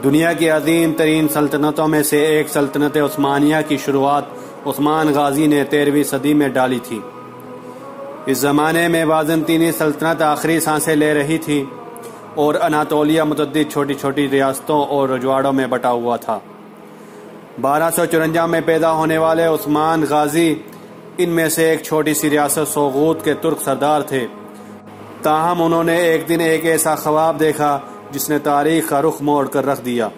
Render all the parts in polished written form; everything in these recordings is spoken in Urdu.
دنیا کی عظیم ترین سلطنتوں میں سے ایک سلطنت عثمانیہ کی شروعات عثمان غازی نے 13ویں صدی میں ڈالی تھی۔ اس زمانے میں بازنطینی سلطنت آخری سانسیں لے رہی تھی اور اناطولیہ متعدد چھوٹی چھوٹی ریاستوں اور رجواڑوں میں بٹا ہوا تھا۔ 1254 میں پیدا ہونے والے عثمان غازی ان میں سے ایک چھوٹی سی ریاست سوغوت کے ترک سردار تھے، تاہم انہوں نے ایک دن ایک ایسا خواب دیکھا جس نے تاریخ کا رخ موڑ کر رکھ دیا۔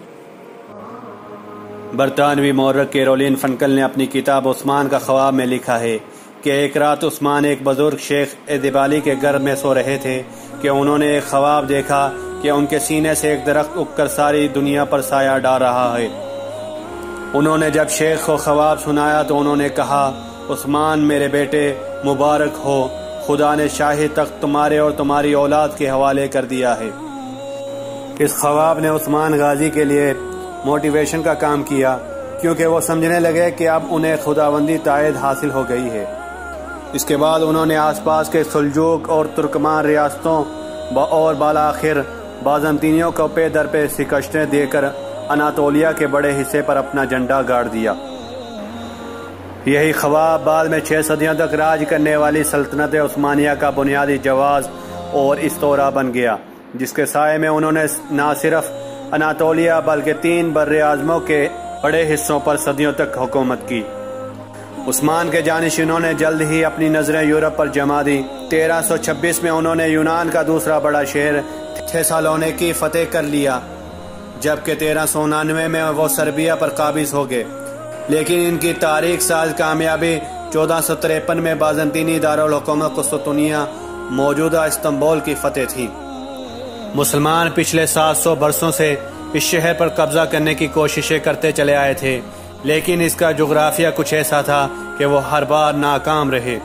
برطانوی مورخ کیرولین فنکل نے اپنی کتاب عثمان کا خواب میں لکھا ہے کہ ایک رات عثمان ایک بزرگ شیخ ادیبالی کے گھر میں سو رہے تھے کہ انہوں نے ایک خواب دیکھا کہ ان کے سینے سے ایک درخت اگ کر ساری دنیا پر سایہ ڈال رہا ہے۔ انہوں نے جب شیخ کو خواب سنایا تو انہوں نے کہا، عثمان میرے بیٹے مبارک ہو، خدا نے شاہی تخت تمہارے اور تمہاری اولاد کے حوالے کر دیا ہے۔ اس خواب نے عثمان غازی کے لیے موٹیویشن کا کام کیا، کیونکہ وہ سمجھنے لگے کہ اب انہیں خداوندی تائید حاصل ہو گئی ہے۔ اس کے بعد انہوں نے آس پاس کے سلجوق اور ترکمان ریاستوں اور بالآخر بازنطینیوں کو پے در پہ شکستیں دے کر اناطولیہ کے بڑے حصے پر اپنا جھنڈا گاڑ دیا۔ یہی خواب بعد میں 6 صدیوں تک راج کرنے والی سلطنت عثمانیہ کا بنیادی جواز اور استورا بن گیا، جس کے سائے میں انہوں نے نہ صرف اناطولیہ بلکہ 3 بر اعظموں کے بڑے حصوں پر صدیوں تک حکومت کی۔ عثمان کے جانشینوں نے جلد ہی اپنی نظریں یورپ پر جما دی۔ 1326 میں انہوں نے یونان کا دوسرا بڑا شہر تھیسالونیکی فتح کر لیا، جبکہ 1399 میں وہ سربیا پر قابض ہو گئے، لیکن ان کی تاریخ ساز کامیابی 1453 میں بازنطینی دارالحکومت قسطنطنیہ موجودہ استنبول کی فتح تھی۔ مسلمان پچھلے 700 برسوں سے اس شہر پر قبضہ کرنے کی کوششیں کرتے چلے آئے تھے، لیکن اس کا جغرافیہ کچھ ایسا تھا کہ وہ ہر بار ناکام رہے۔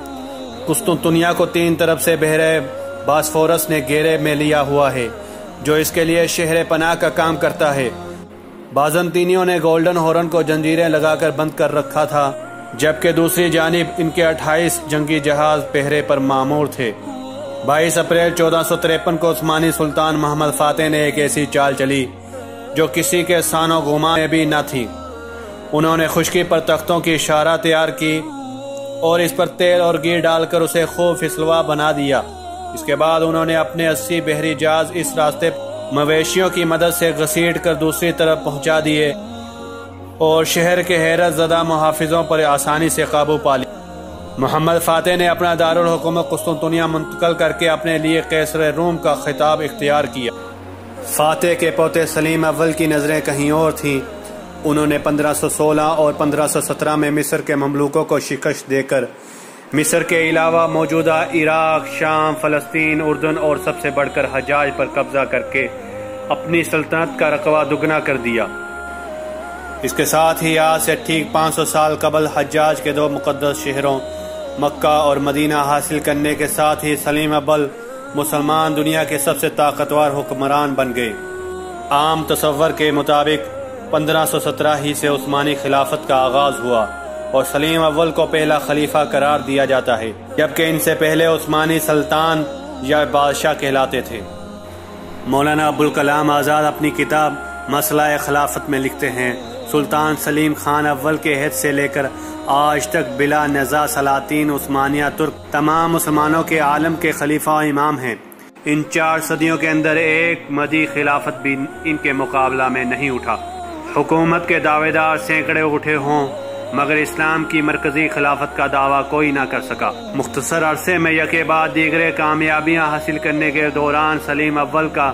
قسطنطنیہ کو 3 طرف سے بحیرہ باسفورس نے گھیرے میں لیا ہوا ہے، جو اس کے لیے شہر پناہ کا کام کرتا ہے۔ بازنطینیوں نے گولڈن ہورن کو زنجیریں لگا کر بند کر رکھا تھا، جبکہ دوسری جانب ان کے 28 جنگی جہاز پہرے پر مامور تھے۔ 22 اپریل 1453 کو عثمانی سلطان محمد فاتح نے ایک ایسی چال چلی جو کسی کے سان و گمان میں بھی نہ تھی۔ انہوں نے خشکی پر تختوں کی اشارہ تیار کی اور اس پر تیل اور گھی ڈال کر اسے خوب فسلوا بنا دیا۔ اس کے بعد انہوں نے اپنے 80 بحری جہاز اس راستے مویشیوں کی مدد سے گھسیٹ کر دوسری طرف پہنچا دیے اور شہر کے حیرت زدہ محافظوں پر آسانی سے قابو پا لیا۔ محمد فاتح نے اپنا دارالحکومت قسطنطنیہ منتقل کر کے اپنے لیے قیصر روم کا خطاب اختیار کیا۔ فاتح کے پوتے سلیم اول کی نظریں کہیں اور تھیں۔ انہوں نے 1516 اور 1517 میں مصر کے مملوکوں کو شکست دے کر مصر کے علاوہ موجودہ عراق، شام، فلسطین، اردن اور سب سے بڑھ کر حجاز پر قبضہ کر کے اپنی سلطنت کا رقبہ دگنا کر دیا۔ اس کے ساتھ ہی آج سے ٹھیک 500 سال قبل حجاج کے 2 مقدس شہروں مکہ اور مدینہ حاصل کرنے کے ساتھ ہی سلیم اول مسلمان دنیا کے سب سے طاقتور حکمران بن گئے۔ عام تصور کے مطابق 1517 ہی سے عثمانی خلافت کا آغاز ہوا اور سلیم اول کو پہلا خلیفہ قرار دیا جاتا ہے، جبکہ ان سے پہلے عثمانی سلطان یا بادشاہ کہلاتے تھے۔ مولانا ابوالکلام آزاد اپنی کتاب مسئلہ خلافت میں لکھتے ہیں، سلطان سلیم خان اول کے عہد سے لے کر آج تک بلا نزاع سلاطین عثمانیہ ترک تمام مسلمانوں کے عالم کے خلیفہ و امام ہیں۔ ان 4 صدیوں کے اندر ایک مدی خلافت بھی ان کے مقابلہ میں نہیں اٹھا۔ حکومت کے دعوے دار سینکڑے اٹھے ہوں مگر اسلام کی مرکزی خلافت کا دعویٰ کوئی نہ کر سکا۔ مختصر عرصے میں یکے بعد دیگرے کامیابیاں حاصل کرنے کے دوران سلیم اول کا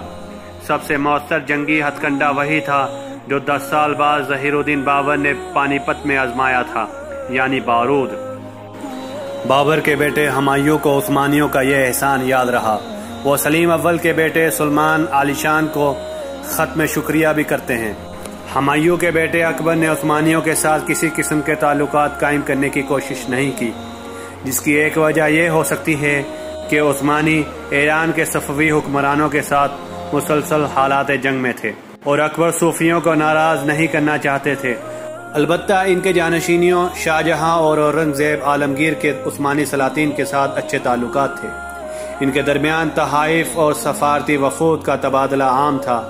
سب سے مؤثر جنگی ہتھ کنڈا وہی تھا جو 10 سال بعد ظہیر الدین بابر نے پانی پت میں آزمایا تھا، یعنی بارود۔ بابر کے بیٹے ہمایوں کو عثمانیوں کا یہ احسان یاد رہا۔ وہ سلیم اول کے بیٹے سلمان عالی شان کو خط میں شکریہ بھی کرتے ہیں۔ ہمایوں کے بیٹے اکبر نے عثمانیوں کے ساتھ کسی قسم کے تعلقات قائم کرنے کی کوشش نہیں کی، جس کی ایک وجہ یہ ہو سکتی ہے کہ عثمانی ایران کے صفوی حکمرانوں کے ساتھ مسلسل حالات جنگ میں تھے اور اکبر صوفیوں کو ناراض نہیں کرنا چاہتے تھے۔ البتہ ان کے جانشینیوں شاہ جہاں اور اورنگزیب عالمگیر کے عثمانی سلاطین کے ساتھ اچھے تعلقات تھے۔ ان کے درمیان تحائف اور سفارتی وفود کا تبادلہ عام تھا۔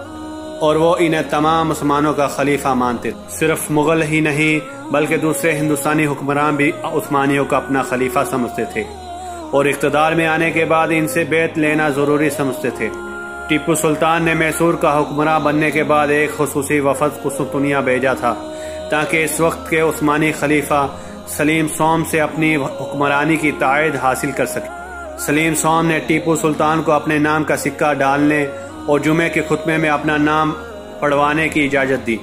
اور وہ انہیں تمام مسلمانوں کا خلیفہ مانتے تھے۔ صرف مغل ہی نہیں بلکہ دوسرے ہندوستانی حکمران بھی عثمانیوں کا اپنا خلیفہ سمجھتے تھے اور اقتدار میں آنے کے بعد ان سے بیعت لینا ضروری سمجھتے تھے۔ ٹیپو سلطان نے میسور کا حکمراں بننے کے بعد ایک خصوصی وفد قسطنطنیہ بھیجا تھا تاکہ اس وقت کے عثمانی خلیفہ سلیم سوم سے اپنی حکمرانی کی تائید حاصل کر سکے۔ سلیم سوم نے ٹیپو سلطان کو اپنے نام کا سکہ ڈالنے اور جمعے کے خطبے میں اپنا نام پڑھوانے کی اجازت دی۔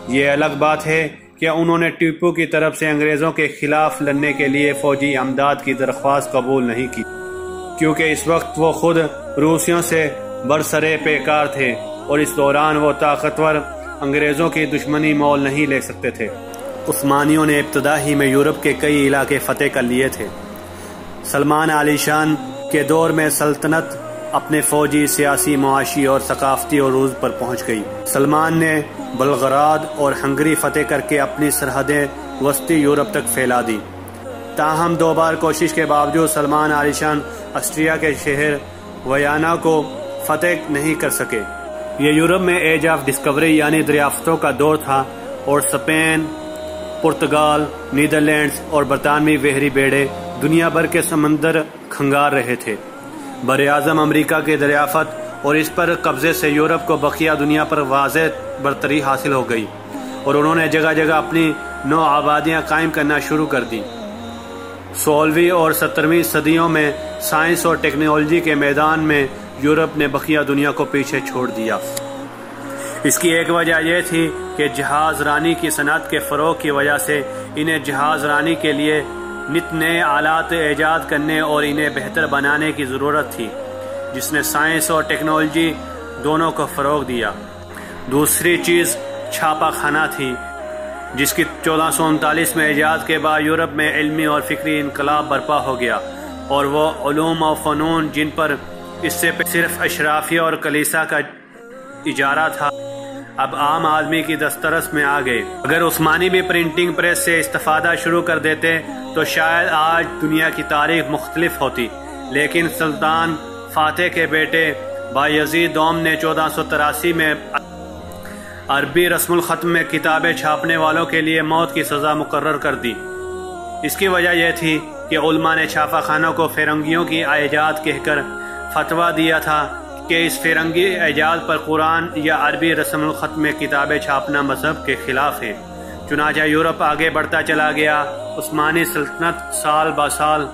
یہ الگ بات ہے کہ انہوں نے ٹیپو کی طرف سے انگریزوں کے خلاف لڑنے کے لیے فوجی امداد کی درخواست قبول نہیں کی، کیونکہ اس وقت وہ خود روسیوں سے برسرے پیکار تھے اور اس دوران وہ طاقتور انگریزوں کی دشمنی مول نہیں لے سکتے تھے۔ عثمانیوں نے ابتدا ہی میں یورپ کے کئی علاقے فتح کر لیے تھے۔ سلمان علی شان کے دور میں سلطنت اپنے فوجی، سیاسی، معاشی اور ثقافتی عروج پر پہنچ گئی۔ سلمان نے بلغراد اور ہنگری فتح کر کے اپنی سرحدیں وسطی یورپ تک پھیلا دی۔ تاہم 2 بار کوشش کے باوجود سلمان علی شان آسٹریا کے شہر ویانا کو فتح نہیں کر سکے۔ یہ یورپ میں ایج آف ڈسکوری یعنی دریافتوں کا دور تھا اور اسپین، پرتگال، نیدرلینڈز اور برطانوی بحری بیڑے دنیا بھر کے سمندر کھنگار رہے تھے۔ براعظم امریکہ کی دریافت اور اس پر قبضے سے یورپ کو بقیہ دنیا پر واضح برتری حاصل ہو گئی اور انہوں نے جگہ جگہ اپنی نو آبادیاں قائم کرنا شروع کر دی۔ 16ویں اور 17ویں صدیوں میں سائنس اور ٹیکنالوجی کے میدان میں یورپ نے بقیہ دنیا کو پیچھے چھوڑ دیا۔ اس کی ایک وجہ یہ تھی کہ جہاز رانی کی صنعت کے فروغ کی وجہ سے انہیں جہاز رانی کے لیے نت نئے آلات ایجاد کرنے اور انہیں بہتر بنانے کی ضرورت تھی، جس نے سائنس اور ٹیکنالوجی دونوں کو فروغ دیا۔ دوسری چیز چھاپا خانہ تھی، جس کی 1439 میں ایجاد کے بعد یورپ میں علمی اور فکری انقلاب برپا ہو گیا اور وہ علوم و فنون جن پر اس سے صرف اشرافیہ اور کلیسا کا اجارہ تھا اب عام آدمی کی دسترس میں آ گئے۔ اگر عثمانی بھی پرنٹنگ پریس سے استفادہ شروع کر دیتے تو شاید آج دنیا کی تاریخ مختلف ہوتی، لیکن سلطان فاتح کے بیٹے بایزید دوم نے 1483 میں عربی رسم الخط میں کتابیں چھاپنے والوں کے لیے موت کی سزا مقرر کر دی۔ اس کی وجہ یہ تھی کہ علماء نے چھاپا خانوں کو فرنگیوں کی ایجاد کہہ کر فتویٰ دیا تھا کہ اس فرنگی ایجاد پر قرآن یا عربی رسم الخط میں کتابیں چھاپنا مذہب کے خلاف ہے۔ چنانچہ یورپ آگے بڑھتا چلا گیا، عثمانی سلطنت سال بہ سال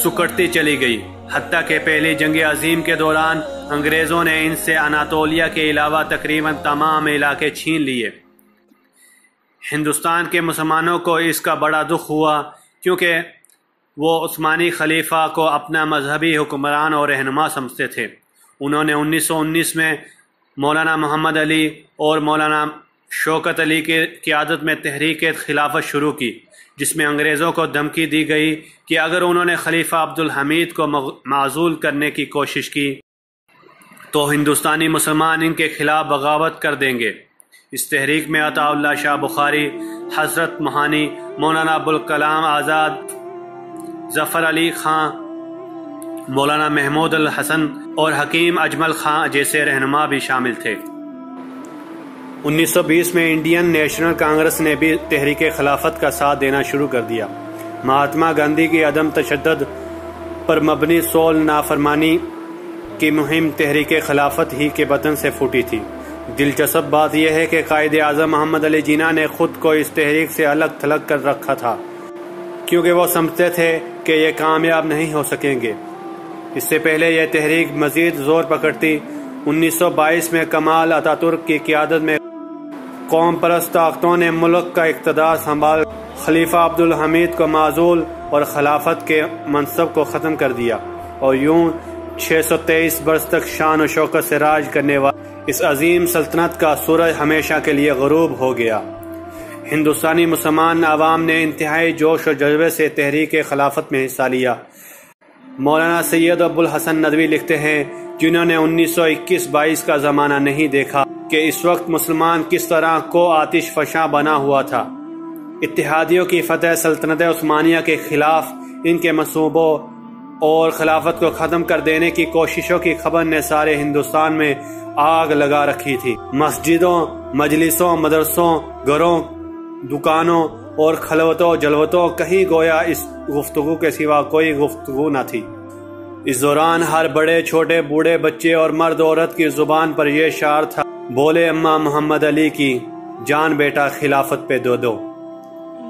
سکڑتی چلی گئی، حتیٰ کہ پہلی جنگ عظیم کے دوران انگریزوں نے ان سے اناطولیہ کے علاوہ تقریباً تمام علاقے چھین لیے۔ ہندوستان کے مسلمانوں کو اس کا بڑا دکھ ہوا، کیونکہ وہ عثمانی خلیفہ کو اپنا مذہبی حکمران اور رہنما سمجھتے تھے۔ انہوں نے 1919 میں مولانا محمد علی اور مولانا شوکت علی کی قیادت میں تحریک خلافت شروع کی، جس میں انگریزوں کو دھمکی دی گئی کہ اگر انہوں نے خلیفہ عبدالحمید کو معزول کرنے کی کوشش کی تو ہندوستانی مسلمان ان کے خلاف بغاوت کر دیں گے۔ اس تحریک میں عطا اللہ شاہ بخاری، حضرت مہانی، مولانا ابوالکلام آزاد، ظفر علی خان، مولانا محمود الحسن اور حکیم اجمل خان جیسے رہنما بھی شامل تھے۔ 1920 میں انڈین نیشنل کانگریس نے بھی تحریک خلافت کا ساتھ دینا شروع کر دیا۔ مہاتما گاندھی کی عدم تشدد پر مبنی سول نافرمانی کی مہم تحریک خلافت ہی کے بطن سے پھوٹی تھی۔ دلچسپ بات یہ ہے کہ قائد اعظم محمد علی جناح نے خود کو اس تحریک سے الگ تھلگ کر رکھا تھا، کیونکہ وہ سمجھتے تھے کہ یہ کامیاب نہیں ہو سکیں گے۔ اس سے پہلے یہ تحریک مزید زور پکڑتی 1922 میں کمال اتا ترک کی قیادت میں قوم پرست طاقتوں نے ملک کا اقتدار سنبھال خلیفہ عبدالحمید کو معزول اور خلافت کے منصب کو ختم کر دیا، اور یوں 623 برس تک شان و شوکت سے راج کرنے والی اس عظیم سلطنت کا سورج ہمیشہ کے لیے غروب ہو گیا۔ ہندوستانی مسلمان عوام نے انتہائی جوش و جذبے سے تحریک خلافت میں حصہ لیا۔ مولانا سید ابوالحسن ندوی لکھتے ہیں، جنہوں نے 1921-22 کا زمانہ نہیں دیکھا کہ اس وقت مسلمان کس طرح کو آتش فشاں بنا ہوا تھا۔ اتحادیوں کی فتح سلطنت عثمانیہ کے خلاف ان کے منصوبوں اور خلافت کو ختم کر دینے کی کوششوں کی خبر نے سارے ہندوستان میں آگ لگا رکھی تھی۔ مسجدوں، مجلسوں، مدرسوں، گھروں، دکانوں اور خلوتوں جلوتوں کہیں گویا اس گفتگو کے سوا کوئی گفتگو نہ تھی۔ اس دوران ہر بڑے چھوٹے بوڑھے بچے اور مرد عورت کی زبان پر یہ شعار تھا، بولے اماں محمد علی کی جان بیٹا خلافت پہ دو دو۔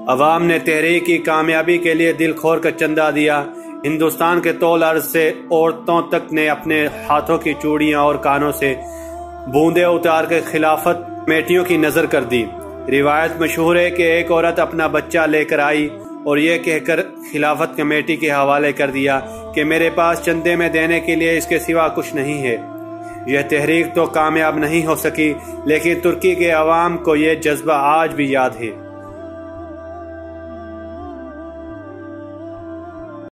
عوام نے تحریک کی کامیابی کے لیے دل کھول کر چندہ دیا۔ ہندوستان کے طول عرض سے عورتوں تک نے اپنے ہاتھوں کی چوڑیاں اور کانوں سے بوندے اتار کے خلافت کمیٹیوں کی نظر کر دی۔ روایت مشہور ہے کہ ایک عورت اپنا بچہ لے کر آئی اور یہ کہہ کر خلافت کمیٹی کے حوالے کر دیا کہ میرے پاس چندے میں دینے کے لیے اس کے سوا کچھ نہیں ہے۔ یہ تحریک تو کامیاب نہیں ہو سکی، لیکن ترکی کے عوام کو یہ جذبہ آج بھی یاد ہے۔